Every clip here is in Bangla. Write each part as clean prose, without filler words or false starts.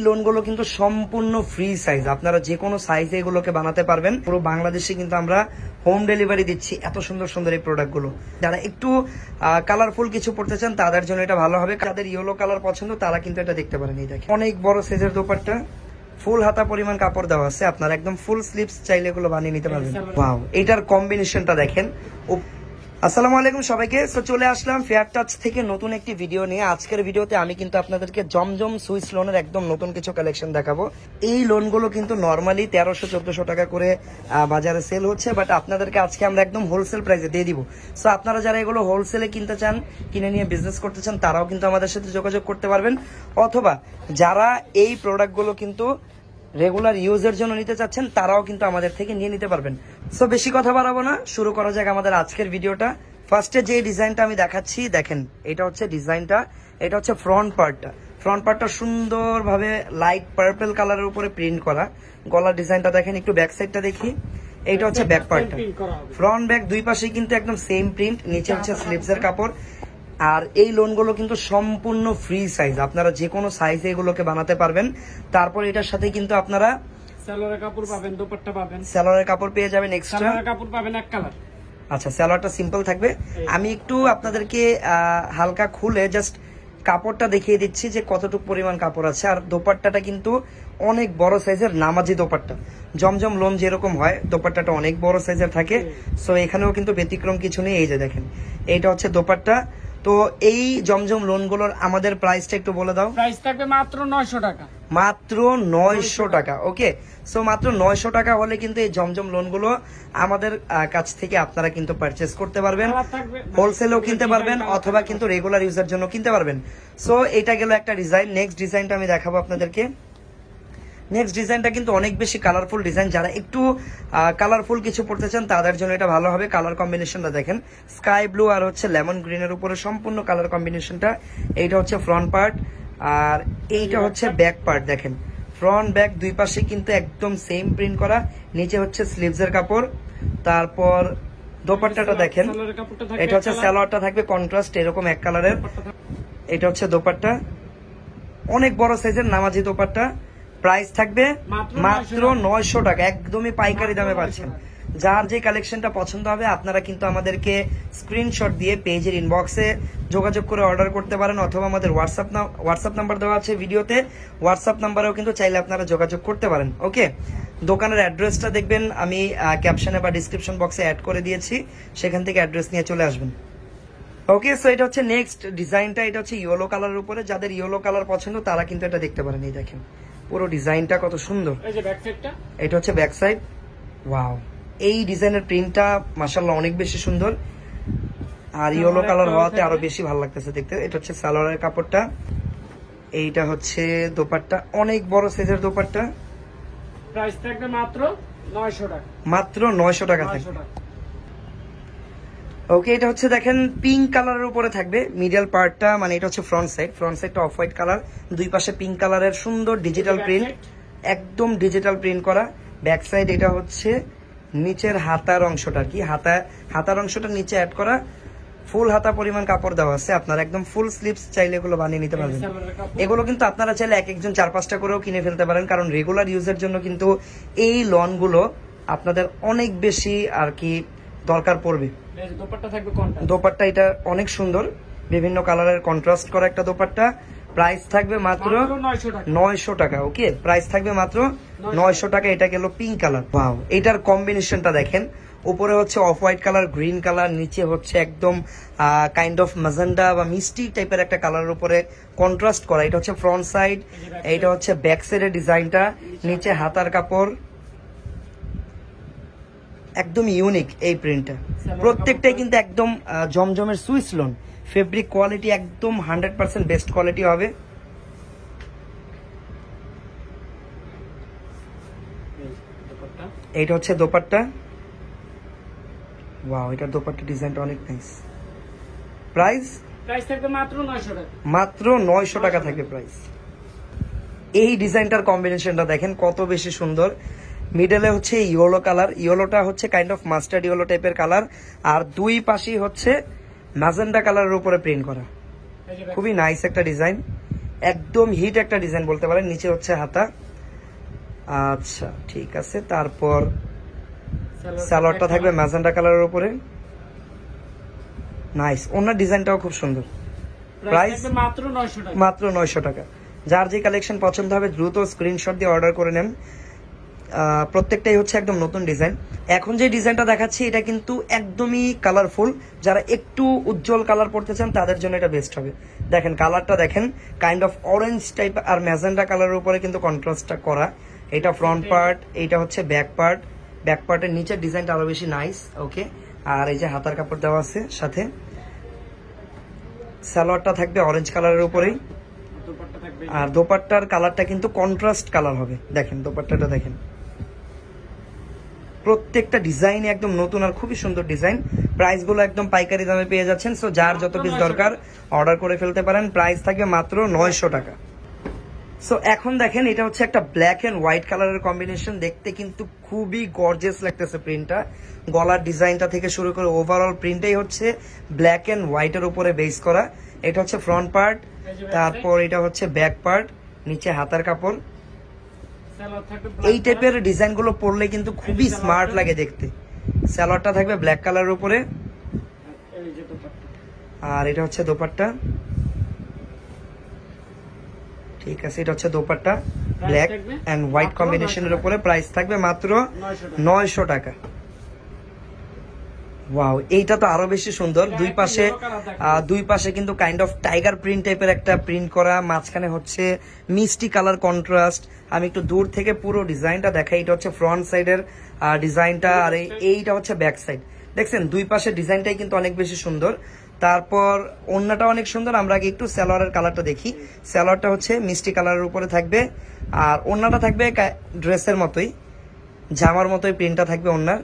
লোনগুলো কিন্তু সম্পূর্ণ ফ্রি সাইজ, আপনারা যে কোনো সাইজে এগুলোকে বানাতে পারবেন। পুরো বাংলাদেশে কিন্তু আমরা হোম ডেলিভারি দিচ্ছি এত সুন্দর সুন্দর এই প্রোডাক্টগুলো। যারা একটু কালারফুল কিছু পড়তে চান তাদের জন্য এটা ভালো হবে। যাদের ইয়েলো কালার পছন্দ তারা কিন্তু এটা দেখতে পারেন। এই দেখেন অনেক বড় সাইজের দোপাট্টা, ফুল হাতা পরিমাণ কাপড় দেওয়া আছে, আপনারা একদম ফুল স্লিভস চাইলে এগুলো বানিয়ে নিতে পারবেন। ওয়াও, এটার কম্বিনেশনটা দেখেন। আসসালামু আলাইকুম সবাইকে। তো চলে আসলাম ফেয়ার টাচ থেকে নতুন একটি ভিডিও নিয়ে। আজকের ভিডিওতে আমি কিন্তু আপনাদেরকে জমজম সুইস লোনের একদম নতুন কিছু কালেকশন দেখাবো। এই লোনগুলো কিন্তু নর্মালি 1300-1400 টাকা করে বাজারে সেল হচ্ছে, বাট আপনাদেরকে আজকে আমরা একদম হোলসেল প্রাইসে দিয়ে দিব। সো আপনারা যারা এগুলো হোলসেলে কিনতে চান, কিনে নিয়ে বিজনেস করতে চান, তারাও কিন্তু আমাদের সাথে যোগাযোগ করতে পারবেন। অথবা যারা এই প্রোডাক্টগুলো কিন্তু রেগুলার ইউজের জন্য নিতে চাচ্ছেন, তারাও কিন্তু আমাদের থেকে নিয়ে নিতে পারবেন। সো বেশি কথা বাড়াবো না, শুরু করা যাক আমাদের আজকের ভিডিওটা। ফার্স্টে যে ডিজাইনটা আমি দেখাচ্ছি দেখেন, এটা হচ্ছে ডিজাইনটা, এটা হচ্ছে ফ্রন্ট পার্টটা। ফ্রন্ট পার্টটা সুন্দরভাবে লাইট পার্পল কালারের উপরে প্রিন্ট করা। গলার ডিজাইনটা দেখেন, একটু ব্যাক সাইডটা দেখি। এইটা হচ্ছে ব্যাক পার্টটা, ফ্রন্ট ব্যাক দুই পাশেই কিন্তু একদম সেম প্রিন্ট। নিচে হচ্ছে স্লিভসের কাপড়। আর এই লোনগুলো কিন্তু সম্পূর্ণ ফ্রি সাইজ, আপনারা যে কোনো সাইজে এগুলোকে বানাতে পারবেন। তারপর এটার সাথে কিন্তু আপনারা সালোয়ারের কাপড় পাবেন, দোপাট্টা পাবেন, সালোয়ারের কাপড় পেয়ে যাবেন এক্সট্রা। সালোয়ারের কাপড় পাবেন এক কালার। আচ্ছা, সালোয়ারটা সিম্পল থাকবে। আমি একটু আপনাদেরকে হালকা খুলে জাস্ট কাপড়টা দেখিয়ে দিচ্ছি যে কতটুকু পরিমাণ কাপড় আছে। আর দোপাট্টাটা কিন্তু অনেক বড় সাইজের নামাজি দোপাট্টা। জমজম লোন যেরকম হয় দোপাট্টাটা অনেক বড় সাইজের থাকে। সো এখানেও কিন্তু ব্যতিক্রম কিছু নেই। এই যে দেখেন, এইটা হচ্ছে দোপাট্টা। তো এই জমজম লোনগুলোর আমাদের প্রাইসটা একটু বলে দাও। প্রাইস থাকবে মাত্র 900 টাকা। মাত্র 900 টাকা। ওকে, সো মাত্র 900 টাকা হলে কিন্তু এই জমজম লোনগুলো আমাদের কাছ থেকে আপনারা কিন্তু পারচেজ করতে পারবেন। হোলসেলেও কিনতে পারবেন অথবা কিন্তু রেগুলার ইউজের জন্য কিনতে পারবেন। সো এটা গেল একটা ডিজাইন। নেক্সট ডিজাইনটা আমি দেখাবো আপনাদেরকে। নেক্সট ডিজাইনটা কিন্তু অনেক বেশি কালারফুল ডিজাইন। যারা একটু কালারফুল কিছু পড়তে চান তাদের জন্য এটা ভালো হবে। কালার কম্বিনেশনটা দেখেন, স্কাই ব্লু আর হচ্ছে লেমন গ্রিনের উপরে সম্পূর্ণ কালার কম্বিনেশনটা। এইটা হচ্ছে ফ্রন্ট পার্ট আর এইটা হচ্ছে ব্যাক পার্ট। দেখেন ফ্রন্ট ব্যাক দুই পাশে কিন্তু একদম সেম প্রিন্ট করা। নিচে হচ্ছে স্লিভসের কাপড়। তারপর দোপাট্টাটা দেখেন, এটা হচ্ছে সালোয়ারটা থাকবে কন্ট্রাস্ট এরকম এক কালারের। এটা হচ্ছে দোপাট্টা, অনেক বড় সাইজের নামাজি দোপাট্টা। প্রাইস থাকবে মাত্র 900 টাকা, একদমই পাইকারি দামে পাচ্ছেন। যার যে কালেকশনটা পছন্দ হবে আপনারা কিন্তু আমাদেরকে স্ক্রিনশট দিয়ে পেজের ইনবক্সে যোগাযোগ করে অর্ডার করতে পারেন, অথবা আমাদের হোয়াটসঅ্যাপ নাম্বার দেওয়া আছে ভিডিওতে। হোয়াটসঅ্যাপ নাম্বারেও কিন্তু চাইলে আপনারা যোগাযোগ করতে পারেন। ওকে, দোকানের অ্যাড্রেসটা দেখবেন আমি ক্যাপশনে বা ডিসক্রিপশন বক্সে অ্যাড করে দিয়েছি, সেখান থেকে অ্যাড্রেস নিয়ে চলে আসবেন। ওকে, সো এটা হচ্ছে নেক্সট ডিজাইনটা। এটা হচ্ছে ইয়েলো কালারের উপরে। যাদের ইয়েলো কালার পছন্দ তারা কিন্তু এটা দেখতে পারেন। এই দেখেন পুরো ডিজাইনটা কত সুন্দর। এটা হচ্ছে ব্যাক সাইড। ওয়াও, এই ডিজাইনের প্রিন্টটা মাশাআল্লাহ অনেক বেশি সুন্দর। আর ইয়েলো কালার হওয়াতে আরো বেশি ভালো লাগতেছে দেখতে। এটা হচ্ছে সালোয়ারের কাপড়টা। এইটা হচ্ছে দোপাট্টা, অনেক বড় সাইজের দোপাট্টা। প্রাইস থাকবে মাত্র 900 টাকা। মাত্র 900 টাকা থাকবে। ওকে, এটা হচ্ছে দেখেন পিঙ্ক কালারের উপরে থাকবে মিডল পার্টটা, মানে এটা হচ্ছে ফ্রন্ট সাইড। ফ্রন্ট সাইডটা অফ হোয়াইট কালার, দুই পাশে পিঙ্ক কালারের সুন্দর ডিজিটাল প্রিন্ট, একদম ডিজিটাল প্রিন্ট করা। ব্যাক সাইড এটা হচ্ছে নিচের হাতার অংশটা, কি হাতার অংশটা নিচে অ্যাড করা। ফুল হাতা পরিমাণ কাপড় দেওয়া আছে, আপনারা একদম ফুল স্লিভস চাইলে এগুলো বানিয়ে নিতে পারবেন। এগুলো কিন্তু আপনারা চাইলে এক একজন 4-5টা করেও কিনে ফেলতে পারেন, কারণ রেগুলার ইউজের জন্য কিন্তু এই লনগুলো আপনাদের অনেক বেশি আর কি দরকার পড়বে। দোপাট্টা এটা অনেক সুন্দর, বিভিন্ন কালারের কন্ট্রাস্ট করা একটা দোপাট্টা। প্রাইস থাকবে মাত্র 900 টাকা। ওকে, প্রাইস থাকবে মাত্র 900 টাকা। এটা গেল পিঙ্ক কালার। ওয়াও, এটার কম্বিনেশনটা দেখেন, উপরে হচ্ছে off white colour, green colour, নিচে হচ্ছে একদম কাইন্ড অফ ম্যাজেন্ডা বা মিষ্টি টাইপের একটা কালারের উপরে কন্ট্রাস্ট করা। এটা হচ্ছে ফ্রন্ট সাইড, এইটা হচ্ছে ব্যাক সাইডের ডিজাইনটা। নিচে হাতার কাপড়, একদম ইউনিক এই প্রিন্টটা। প্রত্যেকটাই কিন্তু একদম জমজমের সুইস লোন। ফেব্রিক কোয়ালিটি একদম 100% বেস্ট কোয়ালিটি হবে। এইটা হচ্ছে দোপাট্টা। ওয়াও, এটা দোপাট্টা ডিজাইনটা অনেক নাইস। প্রাইস থাকবে মাত্র 900 টাকা। মাত্র 900 টাকা থাকবে প্রাইস। এই ডিজাইনটার কম্বিনেশনটা দেখেন কত বেশি সুন্দর। মিডলে হচ্ছে ইয়েলো কালার, ইয়েলোটা হচ্ছে কাইন্ড অফ মাস্টার্ড ইয়েলো টাইপের কালার, আর দুই পাশেই হচ্ছে ম্যাজেন্ডা কালারের উপরে প্রিন্ট করা। খুবই নাইস একটা ডিজাইন। একদম হিট একটা ডিজাইন বলতে পারেন। নিচে হচ্ছে হাতা। আচ্ছা ঠিক আছে, তারপর সালোয়ারটা থাকবে ম্যাজেন্টা কালারের উপরে। নাইস, ওনার ডিজাইনটাও খুব সুন্দর। প্রাইস মাত্র 900 টাকা। যার যে কালেকশন পছন্দ হবে দ্রুত স্ক্রিনশট দিয়ে অর্ডার করে নেন। প্রত্যেকটাই হচ্ছে একদম নতুন ডিজাইন। এখন যে ডিজাইনটা দেখাচ্ছি এটা কিন্তু একদমই কালারফুল। যারা একটু উজ্জ্বল কালার পড়তে চান তাদের জন্য এটা বেস্ট হবে। দেখেন কালারটা দেখেন, কাইন্ড অফ অরেঞ্জ টাইপ আর ম্যাজেন্টা কালারের উপরে কিন্তু কন্ট্রাস্টটা করা। এটা ফ্রন্ট পার্ট, এইটা হচ্ছে ব্যাক পার্ট। ব্যাক পার্টের নিচের ডিজাইনটা আরো বেশি নাইস। ওকে, আর এই যে হাতার কাপড় দেওয়া আছে সাথে। সালোয়ারটা থাকবে অরেঞ্জ কালারের উপরেই, আর দোপাট্টার কালারটা কিন্তু কন্ট্রাস্ট কালার হবে। দেখেন দোপাট্টাটা দেখেন, প্রত্যেকটা ডিজাইন একদম নতুন আর খুবই সুন্দর ডিজাইন। প্রাইস গুলো একদম পাইকারি দামে পেয়ে যাচ্ছেন। সো যার যত পিস দরকার অর্ডার করে ফেলতে পারেন। প্রাইস থাকবে মাত্র 900 টাকা। সো এখন দেখেন এটা হচ্ছে একটা ব্ল্যাক এন্ড হোয়াইট কালারের কম্বিনেশন। দেখতে কিন্তু খুবই গর্জিয়াস লাগতেছে প্রিন্টটা। গলার ডিজাইনটা থেকে শুরু করে ওভারঅল প্রিন্টটাই হচ্ছে ব্ল্যাক এন্ড হোয়াইটের উপরে বেস করা। এটা হচ্ছে ফ্রন্ট পার্ট, তারপর এটা হচ্ছে ব্যাক পার্ট, নিচে হাতার কাপড়। এই টাইপের ডিজাইন গুলো পরলে কিন্তু খুবই স্মার্ট লাগে দেখতে। সালোয়ারটা থাকবে ব্ল্যাক কালারের উপরে, আর এটা হচ্ছে দোপাট্টা। ঠিক আছে, এটা হচ্ছে দোপাট্টা ব্ল্যাক এন্ড হোয়াইট কম্বিনেশনের উপরে। প্রাইস থাকবে মাত্র 900 টাকা। ওয়াও, এইটা তো আরো বেশি সুন্দর। দুই পাশে কিন্তু কাইন্ড অফ টাইগার প্রিন্ট টাইপের একটা প্রিন্ট করা, মাঝখানে হচ্ছে মিষ্টি কালার কন্ট্রাস্ট। আমি একটু দূর থেকে পুরো ডিজাইনটা দেখাই। এটা হচ্ছে ফ্রন্ট সাইডের ডিজাইনটা, আর এইটা হচ্ছে ব্যাক সাইড। দেখছেন দুই পাশের ডিজাইনটাই কিন্তু অনেক বেশি সুন্দর। তারপর ওড়নাটা অনেক সুন্দর। আমরা আগে একটু সালোয়ারের কালারটা দেখি। সালোয়ারটা হচ্ছে মিষ্টি কালারের উপরে থাকবে, আর ওড়নাটা থাকবে ড্রেসের মতোই, জামার মতোই প্রিন্টটা থাকবে ওড়নার।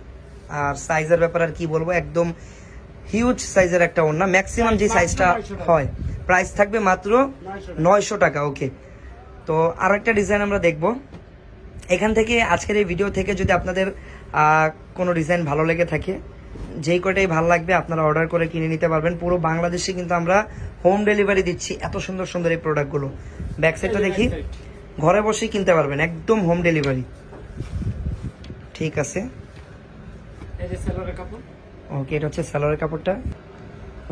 আর সাইজের ব্যাপার আর কি বলবো, একদম হিউজ সাইজের একটা ওড়না, ম্যাক্সিমাম যে সাইজটা হয়। প্রাইস থাকবে মাত্র 900 টাকা। ওকে, তো আরো একটা ডিজাইন আমরা দেখবো এখান থেকে। আজকের এই ভিডিও থেকে যদি আপনাদের কোনো ডিজাইন ভালো লেগে থাকে, যেই কটাই ভালো লাগবে আপনারা অর্ডার করে কিনে নিতে পারবেন। পুরো বাংলাদেশে কিন্তু আমরা হোম ডেলিভারি দিচ্ছি। এত সুন্দর সুন্দর এই প্রোডাক্টগুলো। ব্যাক সাইডটা দেখি, ঘরে বসেই কিনতে পারবেন, একদম হোম ডেলিভারি। ঠিক আছে, ওকে, এটা হচ্ছে সালোয়ারের কাপড়টা।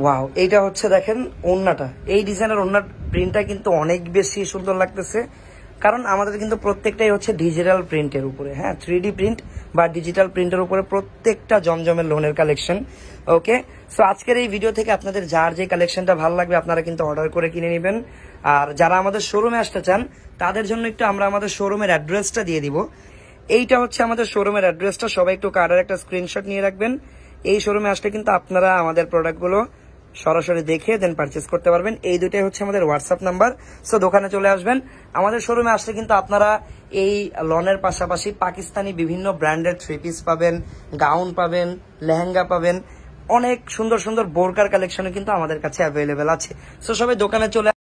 ওয়াও, এইটা হচ্ছে দেখেন ওড়নাটা। এই ডিজাইনের ওড়নার প্রিন্টটা কিন্তু অনেক বেশি সুন্দর লাগতেছে, কারণ আমাদের কিন্তু প্রত্যেকটাই হচ্ছে ডিজিটাল প্রিন্টের উপরে। হ্যাঁ, 3D প্রিন্ট বা ডিজিটাল প্রিন্টের উপরে প্রত্যেকটা জমজমের লোনের কালেকশন। ওকে, সো আজকের এই ভিডিও থেকে আপনাদের যার যে কালেকশনটা ভালো লাগবে আপনারা কিন্তু অর্ডার করে কিনে নেবেন। আর যারা আমাদের শোরুমে আসতে চান তাদের জন্য একটু আমরা আমাদের শোরুমের অ্যাড্রেসটা দিয়ে দিব। এইটা হচ্ছে আমাদের শোরুমের অ্যাড্রেসটা। সবাই একটু কার্ডের একটা স্ক্রিনশট নিয়ে রাখবেন। এই শোরুমে আসলে কিন্তু আপনারা আমাদের প্রোডাক্টগুলো সরাসরি দেখে দেন পারচেস করতে পারবেন। এই দুইটাই হচ্ছে আমাদের হোয়াটসঅ্যাপ নাম্বার। সো দোকানে চলে আসবেন। আমাদের শোরুমে আসলে কিন্তু আপনারা এই লনের পাশাপাশি পাকিস্তানি বিভিন্ন ব্র্যান্ডের থ্রি পিস পাবেন, গাউন পাবেন, লেহেঙ্গা পাবেন, অনেক সুন্দর সুন্দর বোরকার কালেকশনও কিন্তু আমাদের কাছে অ্যাভেলেবেল আছে। সো সবাই দোকানে চলে